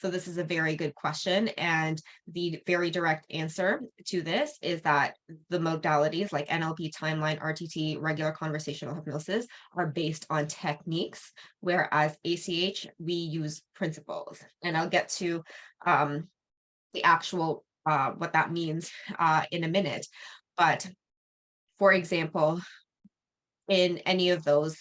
So this is a very good question. And the very direct answer to this is that the modalities like NLP, timeline, RTT, regular conversational hypnosis are based on techniques, whereas ACH, we use principles. And I'll get to the actual what that means in a minute. But for example, in any of those,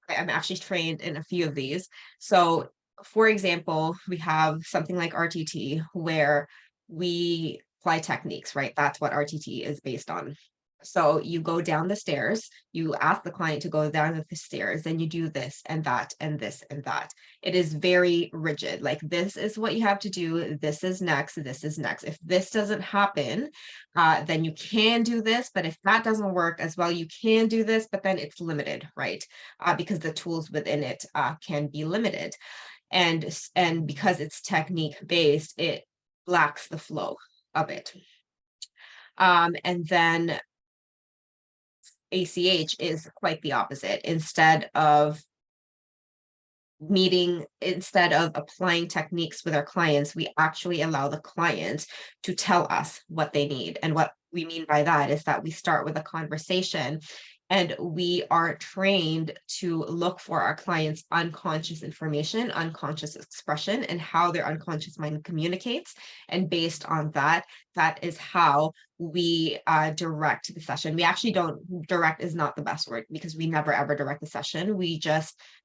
I'm actually trained in a few of these. So, for example, we have something like RTT where we apply techniques, right? That's what RTT is based on. So you go down the stairs, you ask the client to go down the stairs, then you do this and that and this and that. It is very rigid. Like, this is what you have to do. This is next. This is next. If this doesn't happen, then you can do this. But if that doesn't work as well, you can do this, but then it's limited, right? Because the tools within it can be limited. And because it's technique based, it lacks the flow of it. And then ACH is quite the opposite. Instead of applying techniques with our clients, we actually allow the client to tell us what they need. And what we mean by that is that we start with a conversation, and we are trained to look for our clients' unconscious information, unconscious expression, and how their unconscious mind communicates. And based on that, that is how we direct the session. We actually don't, direct is not the best word, because we never ever direct the session.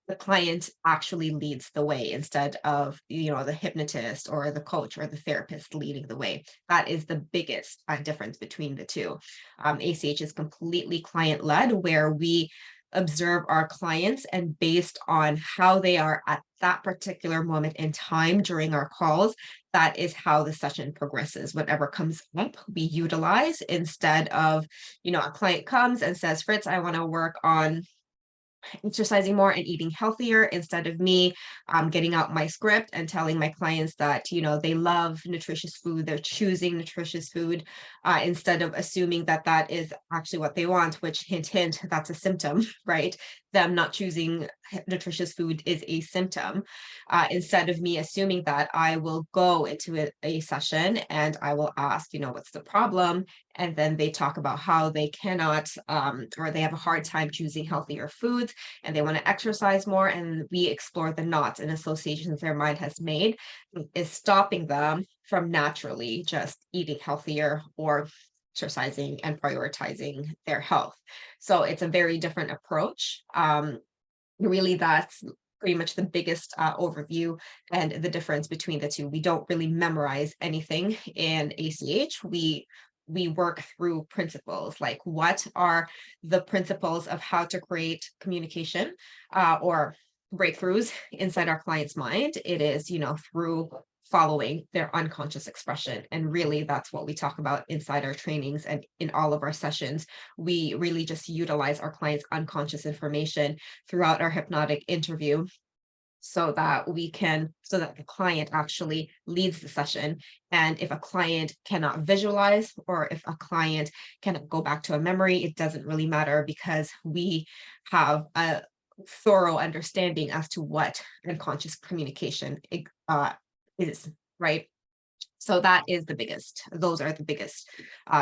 The client actually leads the way instead of, the hypnotist or the coach or the therapist leading the way. That is the biggest difference between the two. ACH is completely client-led, where we observe our clients, and based on how they are at that particular moment in time during our calls, that is how the session progresses. Whatever comes up, we utilize, instead of, a client comes and says, Fritz, I want to work on exercising more and eating healthier. Instead of me getting out my script and telling my clients that they love nutritious food, they're choosing nutritious food, instead of assuming that that is actually what they want, which, hint hint, that's a symptom, right? Them not choosing nutritious food is a symptom. Instead of me assuming that, I will go into a session and I will ask, what's the problem? And then they talk about how they cannot, or they have a hard time choosing healthier foods, and they want to exercise more. And we explore the knots and associations their mind has made is stopping them from naturally just eating healthier or exercising and prioritizing their health. So it's a very different approach. Really, that's pretty much the biggest overview and the difference between the two. We don't really memorize anything in ACH. We work through principles, like what are the principles of how to create communication or breakthroughs inside our client's mind. It is, through following their unconscious expression. And really, that's what we talk about inside our trainings and in all of our sessions. We really just utilize our client's unconscious information throughout our hypnotic interview, so that the client actually leads the session. And if a client cannot visualize, or if a client cannot go back to a memory, it doesn't really matter, because we have a thorough understanding as to what unconscious communication is, right? So those are the biggest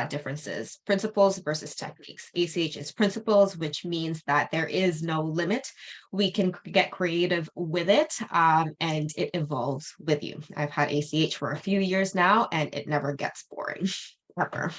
differences. Principles versus techniques. ACH is principles, which means that there is no limit. We can get creative with it, and it evolves with you. I've had ACH for a few years now, and it never gets boring, ever.